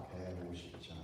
150장.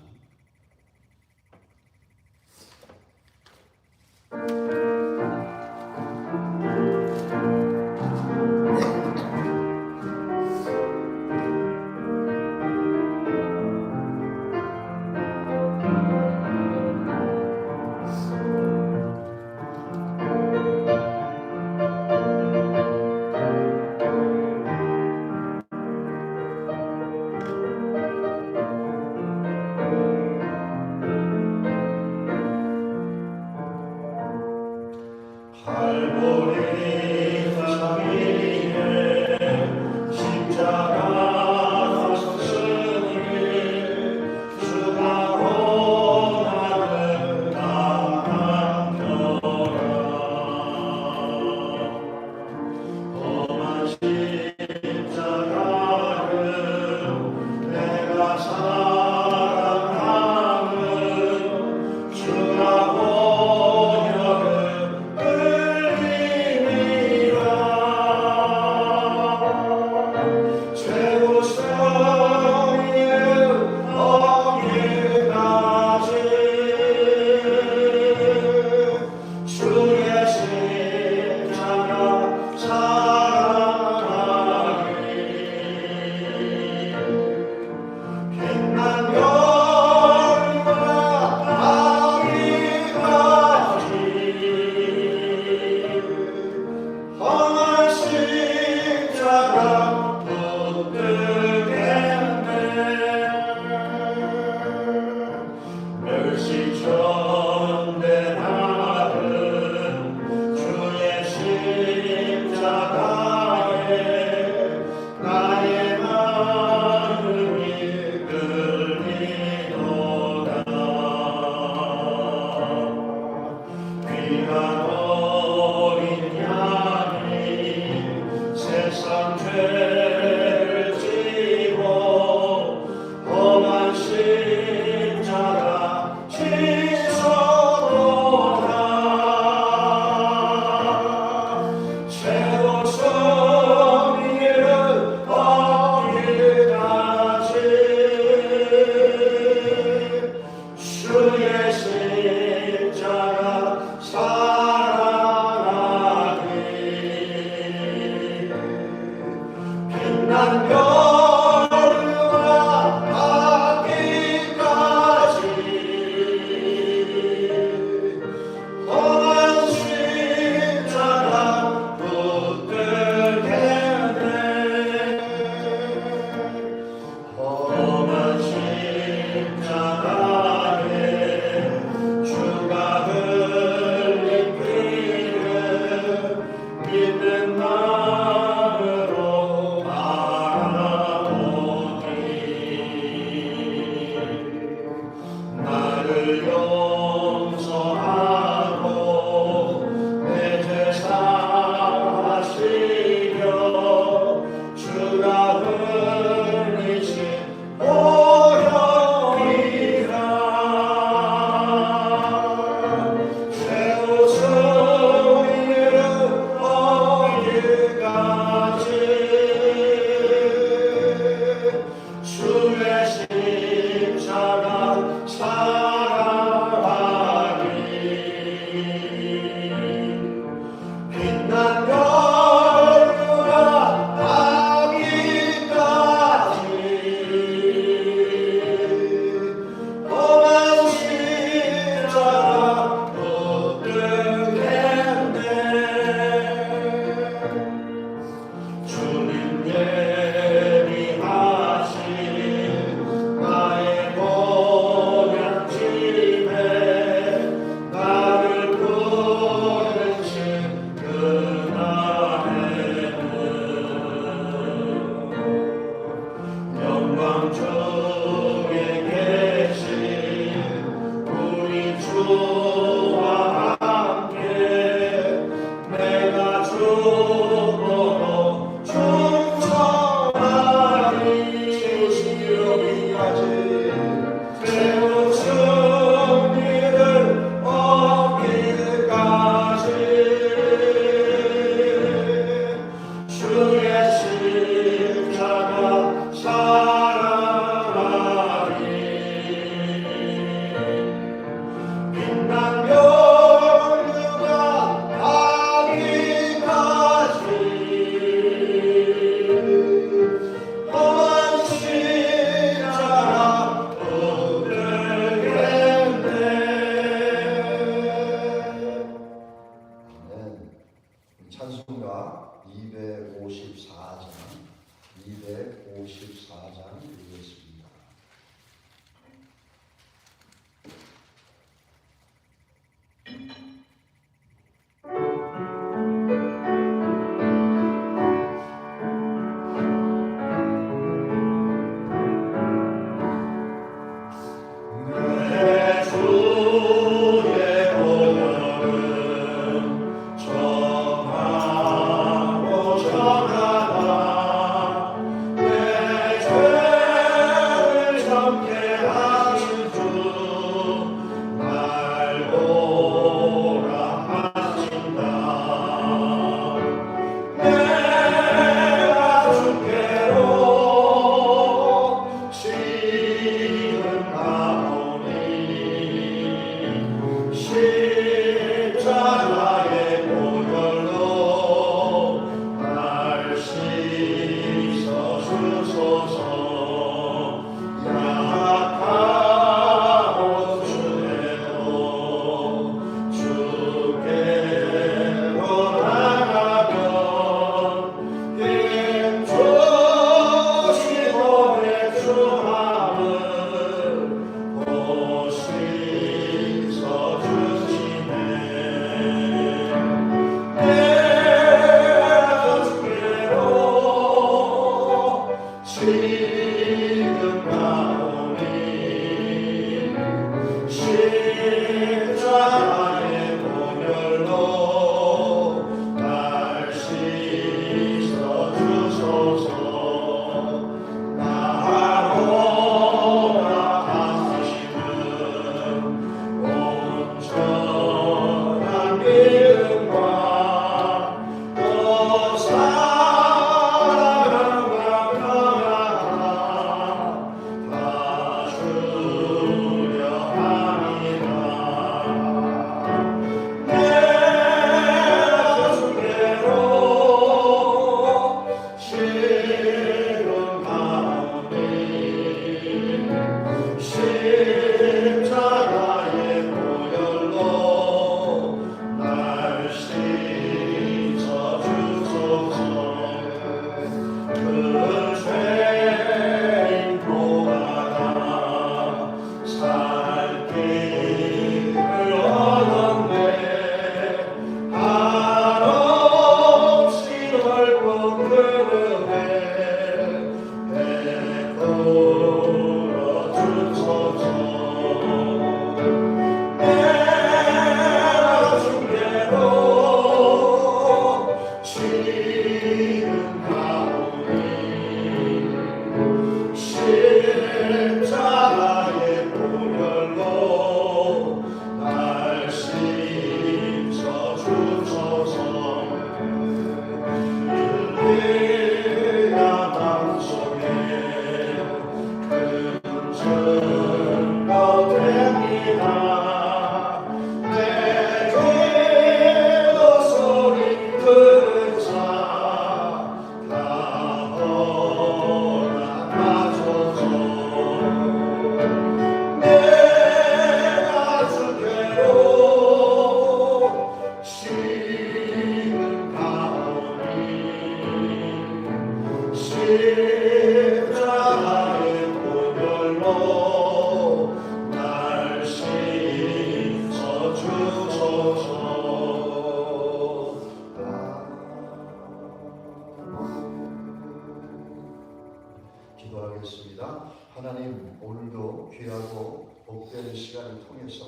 기도하겠습니다. 하나님, 오늘도 귀하고 복된 시간을 통해서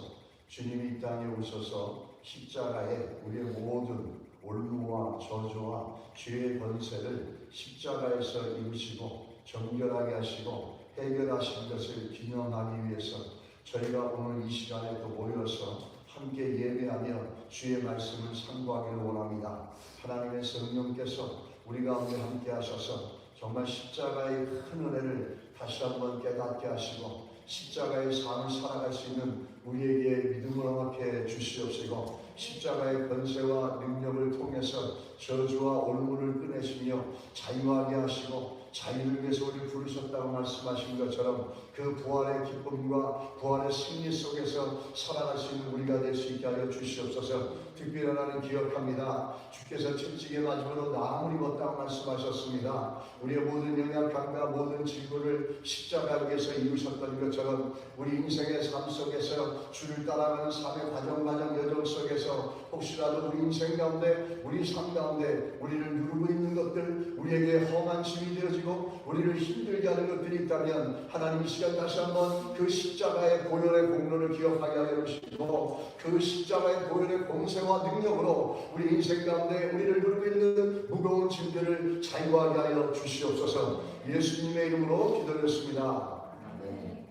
주님이 이 땅에 오셔서 십자가에 우리의 모든 올무와 저주와 죄의 권세를 십자가에서 이루시고 정결하게 하시고 해결하신 것을 기념하기 위해서 저희가 오늘 이 시간에 또 모여서 함께 예배하며 주의 말씀을 상고하기를 원합니다. 하나님의 성령께서 우리 가운데 함께 하셔서 정말 십자가의 큰 은혜를 다시 한번 깨닫게 하시고 십자가의 삶을 살아갈 수 있는 우리에게 믿음을 허락해 주시옵시고 십자가의 권세와 능력을 통해서 저주와 올무를 끊으시며 자유하게 하시고 자유를 위해서 우리를 부르셨다고 말씀하신 것처럼 그 부활의 기쁨과 부활의 승리 속에서 살아갈 수 있는 우리가 될 수 있게 하여 주시옵소서. 특별히 하나님 기억합니다. 주께서 채찍에 맞음으로 나음을 입었다고 말씀하셨습니다. 우리의 모든 연약함과 모든 질고를 십자가 위에서 이루셨던 것처럼 우리 인생의 삶 속에서 주를 따라가는 삶의 과정 여정 속에서 혹시라도 우리 인생 가운데 우리 삶 가운데 우리를 누르고 있는 것들, 우리에게 험한 짐이 되어지고 우리를 힘들게 하는 것들이 있다면 하나님 이 시간 다시 한번 그 십자가의 보혈의 공로를 기억하게 하여 주시고 그 십자가의 보혈의 공세와 능력으로 우리 인생 가운데 우리를 누르고 있는 무거운 짐들을 자유하게 하여 주시옵소서. 예수님의 이름으로 기도드렸습니다. 아멘.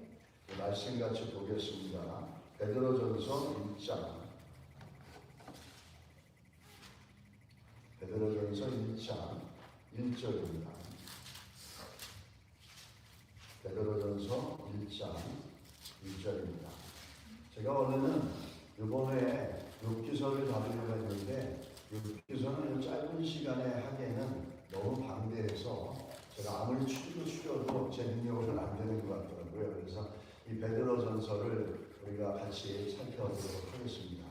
말씀같이 보겠습니다. 베드로전서 1장 베드로전서 1장 1절입니다. 베드로전서 1장 1장 1절입니다. 제가 원래는 이번에 욥기서를 다루려고 했는데 욥기서는 짧은 시간에 하기에는 너무 방대해서 제가 아무리 추려도 제 능력으로는 안 되는 것 같더라고요. 그래서 이 베드로전서를 우리가 같이 살펴보도록 하겠습니다.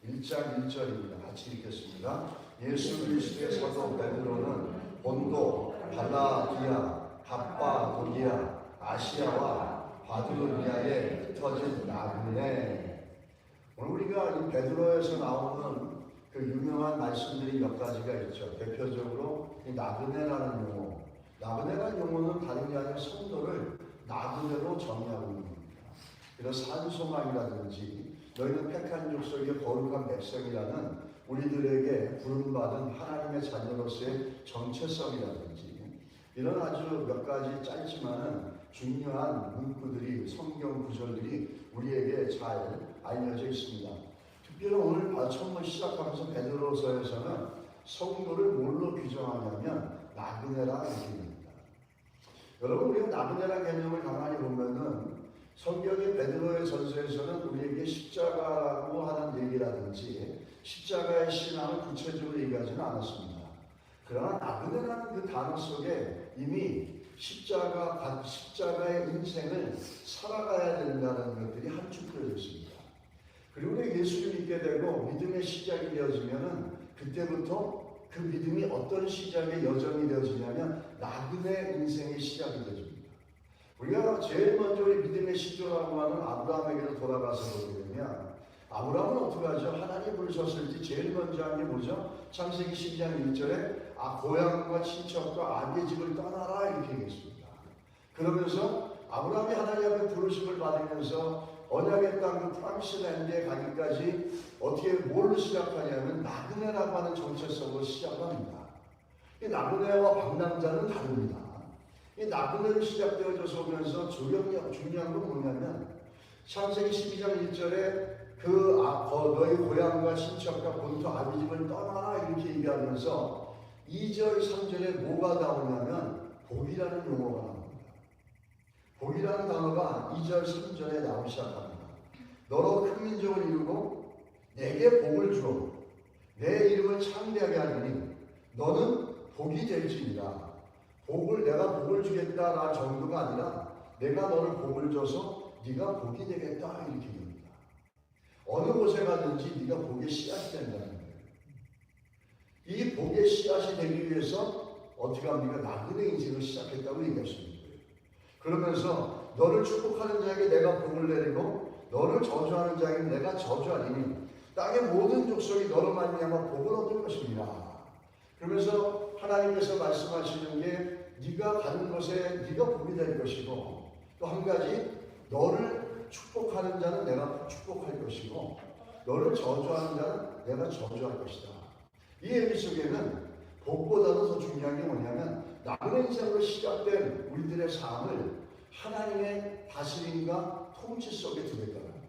1장 1절입니다. 같이 읽겠습니다. 예수 그리스도의 사도 베드로는 본도, 갈라디아, 갑바도기아, 아시아와 바빌로니아에 흩어진 나그네. 오늘 우리가 이 베드로에서 나오는 그 유명한 말씀들이 몇 가지가 있죠. 대표적으로 이 나그네라는 용어. 나그네라는 용어는 다른 게 아니라 성도를 나그네로 정의하고 있는 겁니다. 그래서 산소망이라든지 너희는 택한 족속의 거룩한 백성이라는 우리들에게 부름받은 하나님의 자녀로서의 정체성이라든지 이런 아주 몇 가지 짧지만은 중요한 문구들이 성경 구절들이 우리에게 잘 알려져 있습니다. 특별히 오늘 처음 시작하면서 베드로서에서는 성도를 뭘로 규정하냐면 나그네라는 얘기입니다. 여러분 우리가 나그네라는 개념을 가만히 보면은 성경의 베드로의 전서에서는 우리에게 십자가라고 하는 얘기라든지 십자가의 신앙을 구체적으로 얘기하지는 않았습니다. 그러나 나그네라는 그 단어 속에 이미 십자가의 인생을 살아가야 된다는 것들이 한축 되어 있습니다. 그리고 우리 예수를 믿게 되고 믿음의 시작이 되어지면은 그때부터 그 믿음이 어떤 시작의 여정이 되어지냐면 나그네 인생의 시작이 되어집니다. 우리가 제일 먼저 우리 믿음의 시조라고 하는 아브라함에게로 돌아가서 보게 되면 아브라함은 어떻게 하죠? 하나님 부르셨을 때 제일 먼저 한 게 뭐죠? 창세기 12장 1절에 고향과 친척과 아비의 집을 떠나라 이렇게 얘기했습니다. 그러면서 아브라함이 하나님 앞에 부르심을 받으면서 언약의 땅 그 프라미스랜드에 가기까지 어떻게 뭘로 시작하냐면 나그네라고 하는 정체성으로 시작합니다. 이 나그네와 방랑자는 다릅니다. 이 나그네로 시작되어져서 오면서 중요한 건 뭐냐면 창세기 12장 1절에 너희 고향과 친척과 본토 아비 집을 떠나라 이렇게 얘기하면서 2절 3절에 뭐가 나오냐면 복이라는 용어가 나옵니다. 복이라는 단어가 2절 3절에 나오기 시작합니다. 너로 큰 민족을 이루고 내게 복을 주어 내 이름을 창대하게 하리니 너는 복이 될지니라. 내가 복을 주겠다라는 정도가 아니라 내가 너를 복을 줘서 네가 복이 되겠다 이렇게 얘기합니다. 어느 곳에 가든지 네가 복의 씨앗이 된다는 거예요. 이 복의 씨앗이 되기 위해서 어떻게 합니까? 나그네 인생을 시작했다고 얘기하시는 거예요. 그러면서 너를 축복하는 자에게 내가 복을 내리고 너를 저주하는 자에게 내가 저주하리니 땅의 모든 족속이 너로 말미암아 복을 얻을 것입니다. 그러면서 하나님께서 말씀하시는 게 네가 가는 곳에 네가 복이 될 것이고 또 한 가지 너를 축복하는 자는 내가 축복할 것이고 너를 저주하는 자는 내가 저주할 것이다. 이 얘기 속에는 복보다도 더 중요한 게 뭐냐면 나그네 인생으로 시작된 우리들의 삶을 하나님의 다스림과 통치 속에 두겠다는 거예요.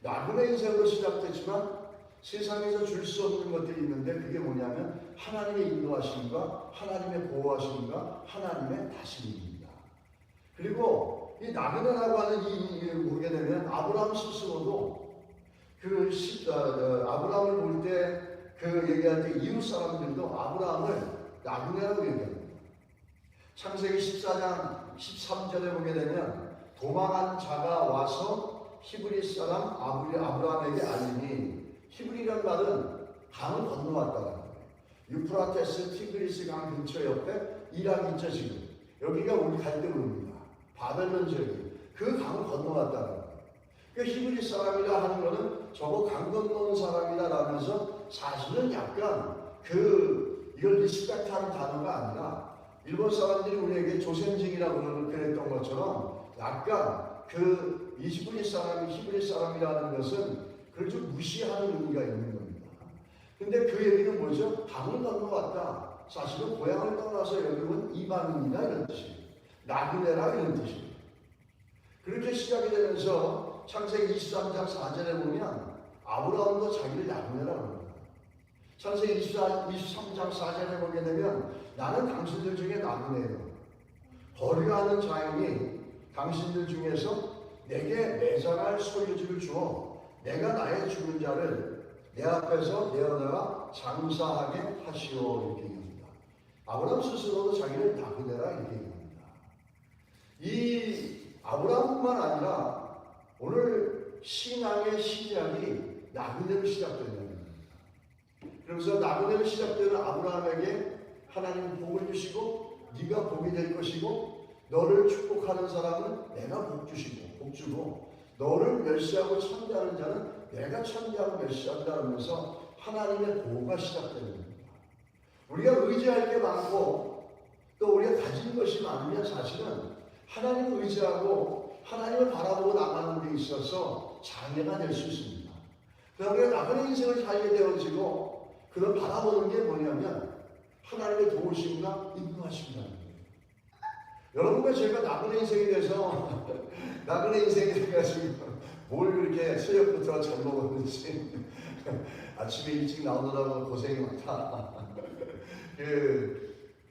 나그네 인생으로 시작됐지만 세상에서 줄 수 없는 것들이 있는데 그게 뭐냐면 하나님의 인도하심과 하나님의 보호하심과 하나님의 다스림입니다. 그리고 이 나그네라고 하는 이 보게 되면 아브라함 스스로도 아브라함을 볼 때 얘기할 때 이웃 사람들도 아브라함을 나그네라고 얘기합니다. 창세기 14장 13절에 보게 되면 도망한 자가 와서 히브리 사람 아브라함에게 알리니 히브리란 말은 강을 건너왔다는 거예요. 유프라테스 티그리스 강 근처 옆에 이란 있죠 지금. 여기가 우리 갈대우입니다. 바벨론 지역이 그 강을 건너왔다는 거예요. 그 히브리 사람이라 하는 거는 저거 강 건너는 사람이다 라면서 사실은 약간 이걸 리스펙트하는 단어가 아니라 일본 사람들이 우리에게 조센징이라고 그랬던 것처럼 약간 히브리 사람이라는 것은 그걸 좀 무시하는 의미가 있는 겁니다. 근데 그 얘기는 뭐죠? 강을 건너왔다. 사실은 고향을 떠나서 여기 온 이방인이다 이런 뜻이에요. 나그네라 이런 뜻이에요. 그렇게 시작이 되면서 창세기 23장 4절에 보면 아브라함도 자기를 나그네라고 합니다. 창세기 23장 4절에 보게 되면 나는 당신들 중에 나그네예요. 거류하는 자이니 당신들 중에서 내게 매장할 소유지를 주어 내가 나의 죽은 자를 내 앞에서 내어다가 장사하게 하시오. 이렇게 얘기합니다. 아브라함 스스로도 자기를 나그네라 이렇게 얘기합니다. 이 아브라함뿐만 아니라 오늘 신앙의 시작이 나그네로 시작된다는 겁니다. 그러면서 나그네로 시작되는 아브라함에게 하나님 복을 주시고 네가 복이 될 것이고 너를 축복하는 사람은 내가 복 주고 너를 멸시하고 천대하는 자는 내가 천대하고 멸시한다 하면서 하나님의 보호가 시작되는 겁니다. 우리가 의지할 게 많고 또 우리가 가진 것이 많으면 사실은 하나님을 의지하고 하나님을 바라보고 나가는 데 있어서 장애가 될 수 있습니다. 그러나 나그네 인생을 살게 되어지고 그걸 바라보는 게 뭐냐면 하나님의 도우심과 인도하심이라는 거예요. 여러분과 제가 나그네 인생이 돼서 나그네 인생이 돼가지고 뭘 그렇게 새벽부터 잘 먹었는지 아침에 일찍 나오느라고 고생이 많다.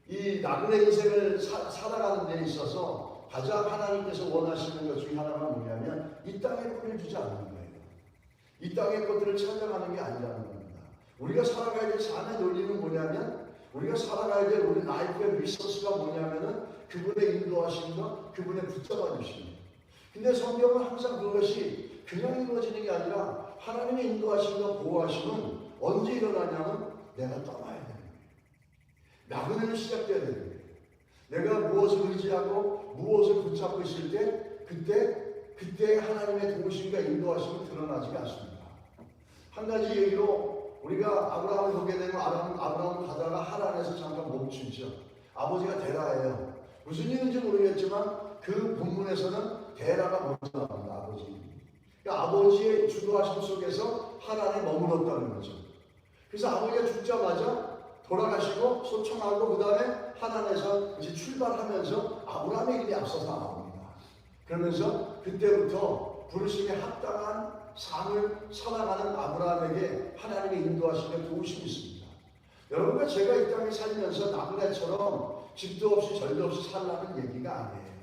이 나그네 인생을 살아가는 데 있어서 가장 하나님께서 원하시는 것 중에 하나가 뭐냐면 이 땅에 뿌리를 주지 않는 거예요. 이 땅의 것들을 찾아가는 게 아니라는 겁니다. 우리가 살아가야 될 삶의 논리는 뭐냐면 우리가 살아가야 될 우리 라이프의 리소스가 뭐냐면은 그분의 인도하심과 그분의 붙잡아 주심입니다. 근데 성경은 항상 그것이 그냥 이루어지는 게 아니라 하나님의 인도하심과 보호하심은 언제 일어나냐면 내가 떠나야 되는 거예요. 나그네는 시작돼야 되는 거예요. 내가 무엇을 의지하고 무엇을 붙잡고 있을 때 그때 하나님의 도우심과 인도하심이 드러나지 않습니다. 한 가지 얘기로 우리가 아브라함을 보게 되면 아브라함은 가다가 하란에서 잠깐 멈추죠. 아버지가 데라예요. 무슨 일인지 모르겠지만 그 본문에서는 데라가 먼저 나옵니다. 아버지. 그러니까 아버지의 주도하심 속에서 하란에 머물렀다는 거죠. 그래서 아버지가 죽자마자 돌아가시고 소청하고 그 다음에 하란에서 이제 출발하면서 아브라함의 이름이 앞서서 나옵니다. 그러면서 그때부터 부르심에 합당한 삶을 살아가는 아브라함에게 하나님의 인도하심에 도우심이 있습니다. 여러분과 제가 이 땅에 살면서 나그네처럼 집도 없이 절도 없이 살라는 얘기가 아니에요.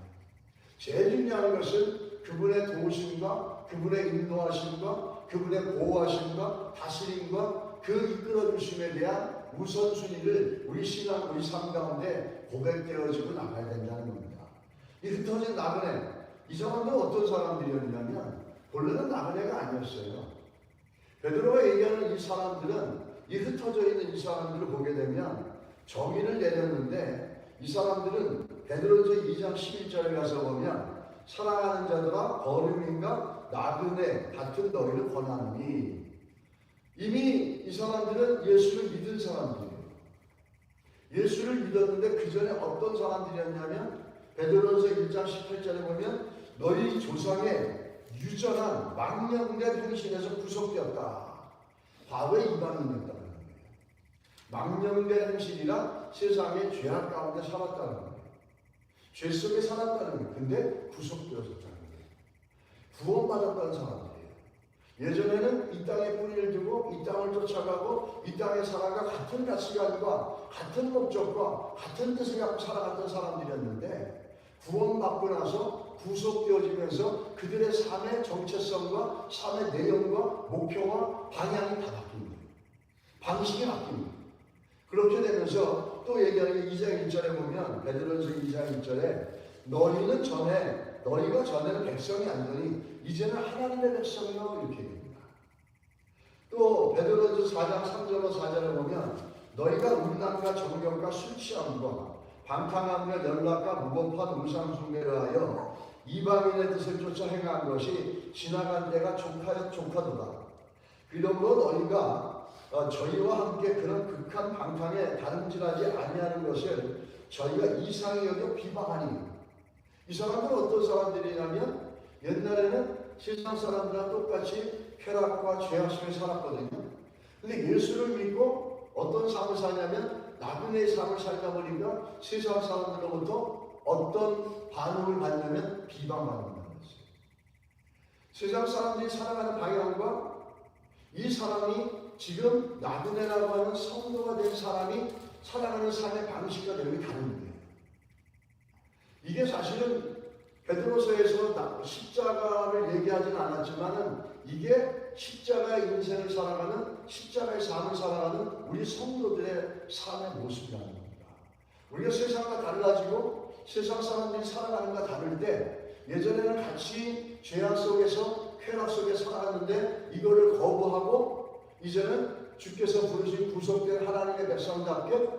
제일 중요한 것은 그분의 도우심과 그분의 인도하심과 그분의 보호하심과 다스림과 그 이끌어주심에 대한 우선순위를 우리 신앙, 우리 삶 가운데 고백되어지고 나가야 된다는 겁니다. 이 흩어진 나그네, 이 사람들은 어떤 사람들이었냐면 본래는 나그네가 아니었어요. 베드로가 얘기하는 이 사람들은 이 흩어져 있는 이 사람들을 보게 되면 정의를 내렸는데 이 사람들은 베드로전서 2장 11절에 가서 보면 사랑하는 자들아 거류민과 나그네 같은 너희를 권하노니 이미 이 사람들은 예수를 믿은 사람들이에요. 예수를 믿었는데 그 전에 어떤 사람들이었냐면 베드로전서 1장 18절에 보면 너희 조상의 유전한 망령된 행실에서 구속되었다. 과거의 이방인이었다는 거예요. 망령된 행실이라 세상의 죄악 가운데 살았다는 거예요. 죄 속에 살았다는 거예요. 근데 구속되어졌다는 거예요. 구원받았다는 사람들이에요. 예전에는 이 땅에 뿌리를 두고 이 땅을 쫓아가고 이 땅에 살아가 같은 가치관과 같은 목적과 같은 뜻을 갖고 살아갔던 사람들이었는데 구원받고 나서 구속되어지면서 그들의 삶의 정체성과 삶의 내용과 목표와 방향이 다 바뀝니다. 방식이 바뀝니다. 그렇게 되면서 또 얘기하는 게 2장 1절에 보면 베드로전서 2장 1절에 너희가 전에는 백성이 아니더니 이제는 하나님의 백성이라고 이렇게 얘기합니다. 또 베드로전서 4장 3절과 4절에 보면 너희가 음란과 정욕과 술 취함과 방탕함과 연락과 무법한 우상숭배를 하여 이방인의 뜻을 쫓아 행한 것이 지나간 때가 족하도다. 그러므로 너희가 저희와 함께 그런 극한 방탕에 다름질하지 아니하는 것을 저희가 이상히 여겨 비방하니 이 사람들은 어떤 사람들이냐면 옛날에는 세상 사람들과 똑같이 쾌락과 죄악 속에 살았거든요. 근데 예수를 믿고 어떤 삶을 사냐면 나그네의 삶을 살다 보니까 세상 사람들로부터 어떤 반응을 받냐면 비방받는다는 것이에요. 세상 사람들이 살아가는 방향과 이 사람이 지금 나그네라고 하는 성도가 된 사람이 살아가는 삶의 방식과 내용이 다른 거예요. 이게 사실은 베드로서에서 십자가를 얘기하지는 않았지만은 이게 십자가의 인생을 살아가는, 십자가의 삶을 살아가는 우리 성도들의 삶의 모습이라는 겁니다. 우리가 세상과 달라지고 세상 사람들이 살아가는 것과 다를 때, 예전에는 같이 죄악 속에서 쾌락 속에 살아갔는데 이거를 거부하고 이제는 주께서 부르신 구속된 하나님의 백성답게,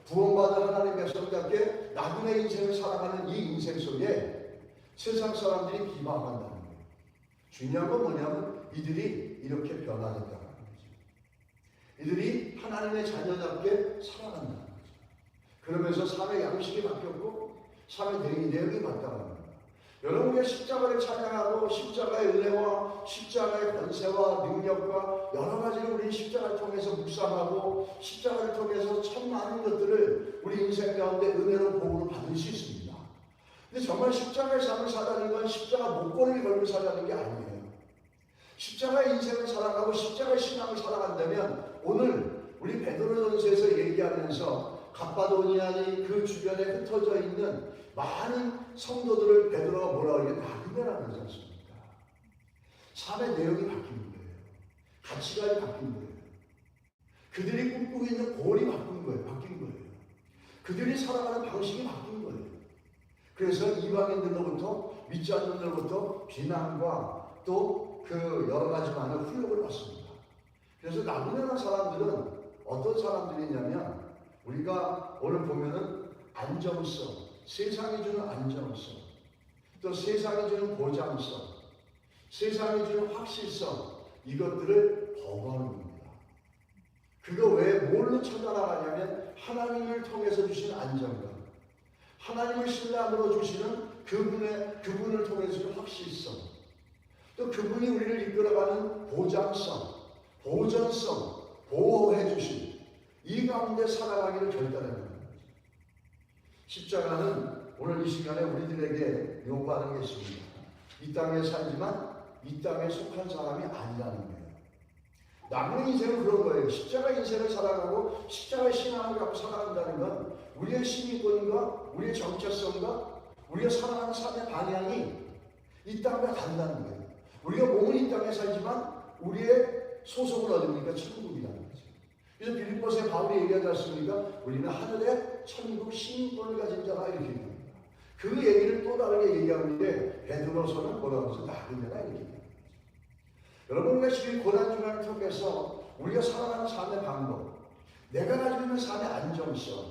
구원받은 하나님의 백성답게 나그네 인생을 살아가는 이 인생 속에 세상 사람들이 비방한다는 거예요. 중요한 건 뭐냐면 이들이 이렇게 변화된다는 거죠. 이들이 하나님의 자녀답게 살아간다는 거죠. 그러면서 삶의 양식이 바뀌었고 삶의 내용이 바뀌어가는 거예요. 여러분의 십자가를 찬양하고 십자가의 은혜와 십자가의 권세와 능력과 여러 가지를 우리 십자가를 통해서 묵상하고 십자가를 통해서 참 많은 것들을 우리 인생 가운데 은혜로 복으로 받을 수 있습니다. 근데 정말 십자가의 삶을 살아가는 건 십자가 목걸이를 걸고 살아가는 게 아니에요. 십자가의 인생을 살아가고 십자가의 신앙을 살아간다면 오늘 우리 베드로전서에서 얘기하면서 갑바도니아니 그 주변에 흩어져 있는 많은 성도들을 베드로가 뭐라고 해요? 나그네라고 하지 않습니까? 삶의 내용이 바뀌는 거예요. 가치관이 바뀐 거예요. 그들이 꿈꾸고 있는 골이 바뀐 거예요. 그들이 살아가는 방식이 바뀐 거예요. 그래서 이방인들로부터, 믿지 않는 들로부터 비난과 또 그 여러 가지 많은 훈육을 받습니다. 그래서 나그네라는 사람들은 어떤 사람들이냐면 우리가 오늘 보면은 안정성, 세상이 주는 안정성, 또 세상이 주는 보장성, 세상이 주는 확실성, 이것들을 거부하는 겁니다. 그거 왜 뭘로 찾아나가냐면 하나님을 통해서 주신 안정감, 하나님을 신뢰함으로 주시는 그분을 통해서 주는 확실성, 또 그분이 우리를 이끌어가는 보장성, 보전성, 보호해 주신 이 가운데 살아가기를 결단하는 겁니다. 십자가는 오늘 이 시간에 우리들에게 요구하는 게 있습니다. 이 땅에 살지만 이 땅에 속한 사람이 아니라는 거예요. 남의 인생은 그런 거예요. 십자가 인생을 살아가고 십자가의 신앙을 갖고 살아간다는 건 우리의 신인권과 우리의 정체성과 우리가 살아가는 삶의 방향이 이 땅과 간다는 거예요. 우리가 몸은 이 땅에 살지만 우리의 소속은 어디입니까? 천국이라는 거죠. 그래서 빌립보서에 바울이 얘기하지 않습니까? 우리는 하늘의 천국 시민권을 가진 자라 이렇게 얘기합니다. 그 얘기를 또 다르게 얘기하는데 베드로서는 뭐라고 해서 나그네라 이렇게 얘기합니다. 여러분, 우리가 지금 고난주간을 통해서 우리가 살아가는 삶의 방법, 내가 가지고 있는 삶의 안정성,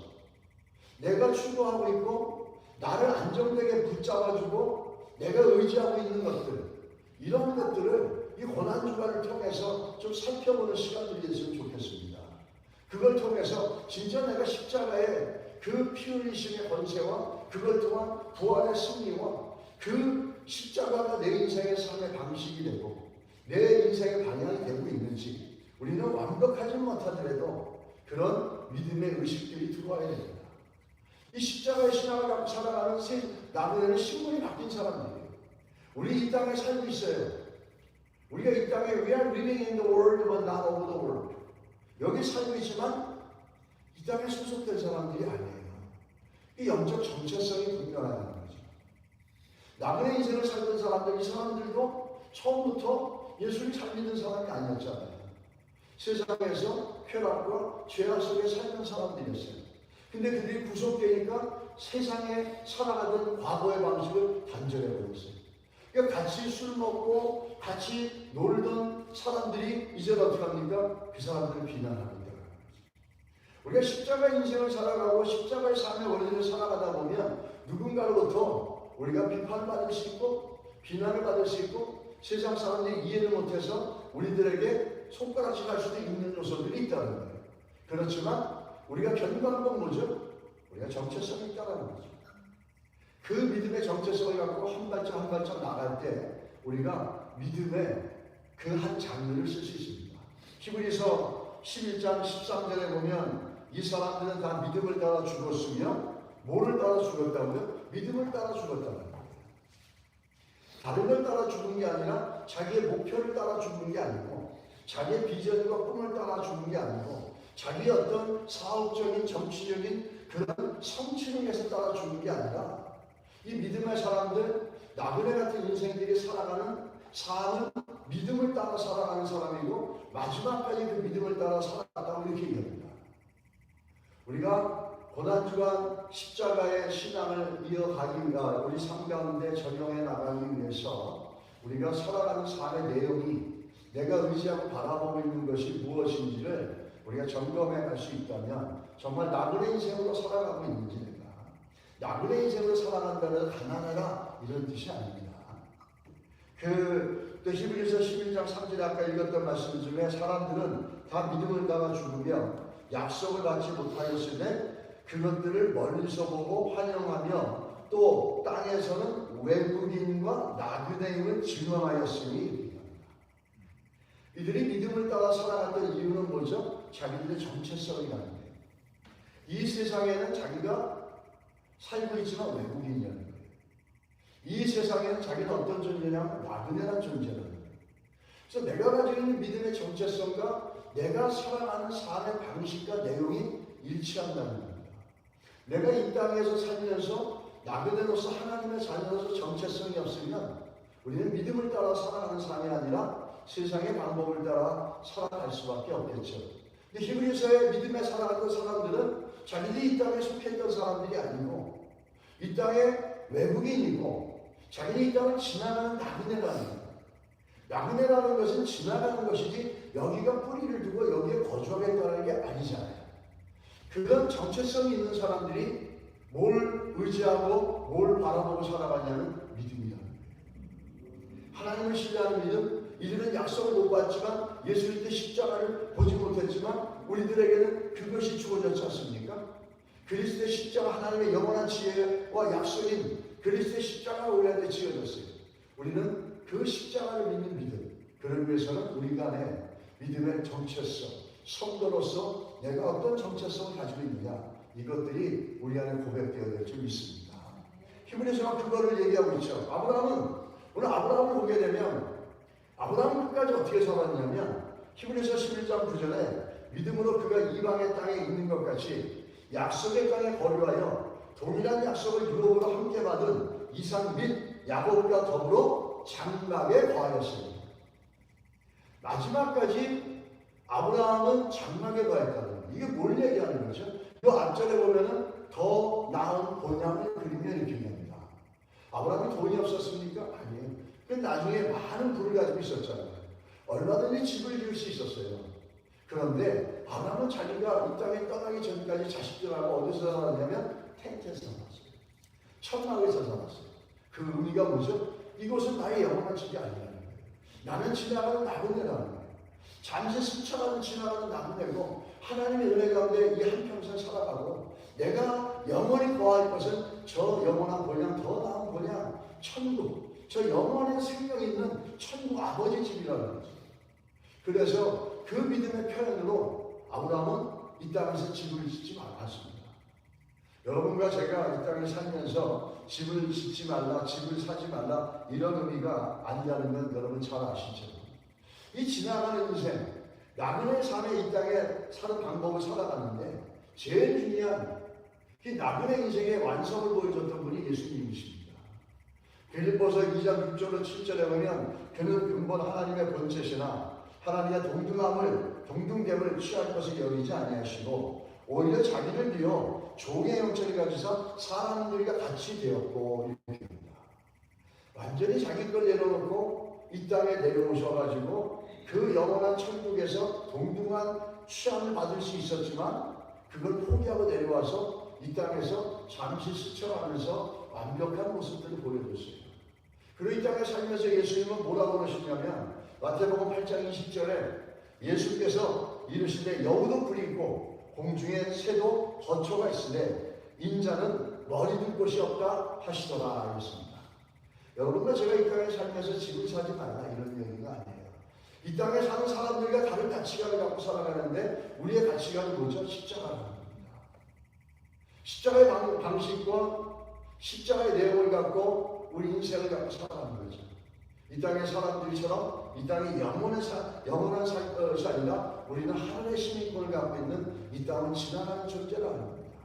내가 추구하고 있고 나를 안정되게 붙잡아주고 내가 의지하고 있는 것들, 이런 것들을 이 고난주간을 통해서 좀 살펴보는 시간들이 있으면 좋겠습니다. 그걸 통해서 진짜 내가 십자가의 그 피 흘리심의 권세와 그것 또한 부활의 승리와 그 십자가가 내 인생의 삶의 방식이 되고 내 인생의 방향이 되고 있는지 우리는 완벽하지 못하더라도 그런 믿음의 의식들이 들어와야 됩니다. 이 십자가의 신앙을 갖고 살아가는 나그네는 신분이 바뀐 사람들이에요. 우리 이 땅에 살고 있어요. 우리가 이 땅에 We are living in the world but not of the world. 여기 살고 있지만 이 땅에 소속된 사람들이 아니에요. 이 영적 정체성이 분명하다는 거죠. 나그네 인생을 살던 사람들, 이 사람들도 처음부터 예수를 잘 믿는 사람이 아니었잖아요. 세상에서 쾌락과 죄악 속에 살던 사람들이었어요. 근데 그들이 구속되니까 세상에 살아가던 과거의 방식을 단절해버렸어요. 그러니까 같이 술 먹고 같이 놀던 사람들이 이제 어떻게 합니까? 그 사람들을 비난합니다. 우리가 십자가 인생을 살아가고 십자가의 삶의 원리를 살아가다 보면 누군가로부터 우리가 비판을 받을 수 있고 비난을 받을 수 있고 세상 사람들이 이해를 못해서 우리들에게 손가락질 할 수도 있는 요소들이 있다는 거예요. 그렇지만 우리가 견고한 건 뭐죠? 우리가 정체성이 있다는 거죠. 그 믿음의 정체성을 갖고 한 발짝 한 발짝 나갈 때 우리가 믿음의 그 한 장르를 쓸 수 있습니다. 히브리서 11장 13절에 보면 이 사람들은 다 믿음을 따라 죽었으며 뭐를 따라 죽었다고요? 믿음을 따라 죽었다는 거예요. 다른 걸 따라 죽은 게 아니라 자기의 목표를 따라 죽은 게 아니고 자기의 비전과 꿈을 따라 죽은 게 아니고 자기의 어떤 사업적인 정치적인 그런 성취를 위해서 따라 죽은 게 아니라 이 믿음의 사람들, 나그네 같은 인생들이 살아가는 삶은 믿음을 따라 살아가는 사람이고 마지막까지 그 믿음을 따라 살아갔다고 이렇게 얘기합니다. 우리가 고난주간 십자가의 신앙을 이어가기 위하 우리 삶 가운데 적용해 나가기 위해서 우리가 살아가는 삶의 내용이 내가 의지하고 바라보고 있는 것이 무엇인지를 우리가 점검해 갈 수 있다면 정말 나그네 인생으로 살아가고 있는지 내가 나그네 인생으로 살아간다는 가난하라 이런 뜻이 아닙니다. 또 히브리서 11장 3절에 아까 읽었던 말씀 중에 사람들은 다 믿음을 따라 죽으며 약속을 받지 못하였으되 그것들을 멀리서 보고 환영하며 또 땅에서는 외국인과 나그네임을 증언하였으니 이들이 믿음을 따라 살아갔던 이유는 뭐죠? 자기들의 정체성이 라는 거예요. 이 세상에는 자기가 살고 있지만 외국인이라는 거예요. 이 세상에는 자기는 어떤 존재냐면 나그네란 존재라는 거예요. 그래서 내가 가지고 있는 믿음의 정체성과 내가 살아가는 삶의 방식과 내용이 일치한다는 겁니다. 내가 이 땅에서 살면서 나그네로서 하나님의 자녀로서 정체성이 없으면 우리는 믿음을 따라 살아가는 삶이 아니라 세상의 방법을 따라 살아갈 수밖에 없겠죠. 근데 히브리서의 믿음에 살아갔던 사람들은 자기들이 이 땅에 속했던 사람들이 아니고 이 땅의 외국인이고 자기들이 이 땅을 지나가는 나그네라는 거예요. 나그네라는 것은 지나가는 것이지 여기가 뿌리를 두고 여기에 거주하겠다는 게 아니잖아요. 그런 정체성이 있는 사람들이 뭘 의지하고 뭘 바라보고 살아가냐는 믿음이라는 거예요. 하나님을 신뢰하는 믿음. 이들은 약속을 못 받지만 예수 그리스도의 십자가를 보지 못했지만 우리들에게는 그것이 주어졌지 않습니까? 그리스도의 십자가 하나님의 영원한 지혜와 약속인 그리스도의 십자가가 우리한테 지어졌어요. 우리는 그 십자가를 믿는 믿음. 그러기 위해서는 우리 간에 믿음의 정체성, 성도로서 내가 어떤 정체성을 가지고 있느냐 이것들이 우리 안에 고백되어야 될 줄 믿습니다. 히브리서가 그거를 얘기하고 있죠. 오늘 아브라함을 보게 되면 아브라함은 끝까지 어떻게 살았냐면 히브리서 11장 9절에 믿음으로 그가 이방의 땅에 있는 것 같이 약속의 땅에 거류하여 동일한 약속을 유업으로 함께 받은 이삭 및 야곱과 더불어 장막에 거하였습니다. 마지막까지 아브라함은 장막에 거했다는 거예요. 이게 뭘 얘기하는 거죠? 이 앞절에 보면은 더 나은 본향을 그리며 이렇게 얘기합니다. 아브라함이 돈이 없었습니까? 아니에요. 그 나중에 많은 부를 가지고 있었잖아요. 얼마든지 집을 지을 수 있었어요. 그런데 아브라함은 자기가 이 땅에 떠나기 전까지 자식들하고 어디서 살았냐면 텐트에서 살았어요. 천막에서 살았어요. 그 의미가 뭐죠? 이곳은 나의 영원한 집이 아니라는 거예요. 나는 지나가는 나그네라는 거예요. 잠시 스쳐가는 지나가는 나그네고 하나님의 은혜 가운데 이 한평생 살아가고 내가 영원히 거할 것은 저 영원한 본향, 더 나은 본향, 천국, 저 영원한 생명 있는 천국 아버지 집이라는 거죠. 그래서 그 믿음의 표현으로 아브라함은 이 땅에서 집을 짓지 않았습니다. 여러분과 제가 이 땅에 살면서 집을 짓지 말라, 집을 사지 말라 이런 의미가 아니라는 건 여러분 잘 아시죠? 이 지나가는 인생, 나그네 삶에 이 땅에 사는 방법을 살아가는데 제일 중요한 이 나그네 인생의 완성을 보여줬던 분이 예수님이십니다. 빌립보서 2장 6절로 7절에 보면 그는 근본 하나님의 본체시나 하나님의 동등됨을 취할 것을 여기지 아니하시고 오히려 자기를 비워 종의 형체를 가지사 사람들과 같이 되었고 이렇게 합니다. 완전히 자기 걸 내려놓고 이 땅에 내려오셔가지고 그 영원한 천국에서 동등한 취함을 받을 수 있었지만 그걸 포기하고 내려와서 이 땅에서 잠시 스쳐가면서 완벽한 모습들을 보여줬어요. 그리고 이 땅에 살면서 예수님은 뭐라고 그러시냐면 마태복음 8장 20절에 예수께서 이르시되 여우도 뿔이 있고 공중에 새도 거처가 있으되 인자는 머리 둘 곳이 없다 하시더라 이랬습니다. 여러분과 제가 이 땅에 살면서 집을 사지 말라 이런 얘기가 아니에요. 이 땅에 사는 사람들과 다른 가치관을 갖고 살아가는데 우리의 가치관은 뭐죠? 십자가라는 겁니다. 십자가의 방식과 십자가의 내용을 갖고 우리 인생을 갖고 살아가는 거죠. 이 땅의 사람들처럼 이 땅이 영원한 것이 아니라 우리는 하늘의 시민권을 갖고 있는 이 땅은 지나가는 존재라는 겁니다.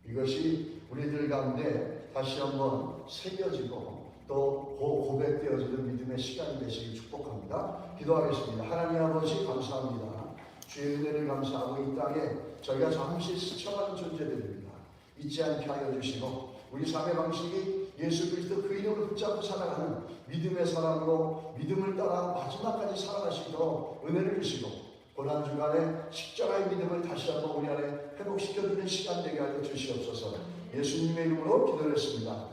이것이 우리들 가운데 다시 한번 새겨지고 또 또 고백되어지는 믿음의 시간이 되시길 축복합니다. 기도하겠습니다. 하나님 아버지 감사합니다. 주의 은혜를 감사하고 이 땅에 저희가 잠시 스쳐가는 존재들입니다. 잊지 않게 하여 주시고 우리 삶의 방식이 예수 그리스도 그 이름을 붙잡고 살아가는 믿음의 사람으로 믿음을 따라 마지막까지 살아가시도록 은혜를 주시고 고난주간에 십자가의 믿음을 다시 한번 우리 안에 회복시켜주는 시간 되게 하여 주시옵소서. 예수님의 이름으로 기도했습니다.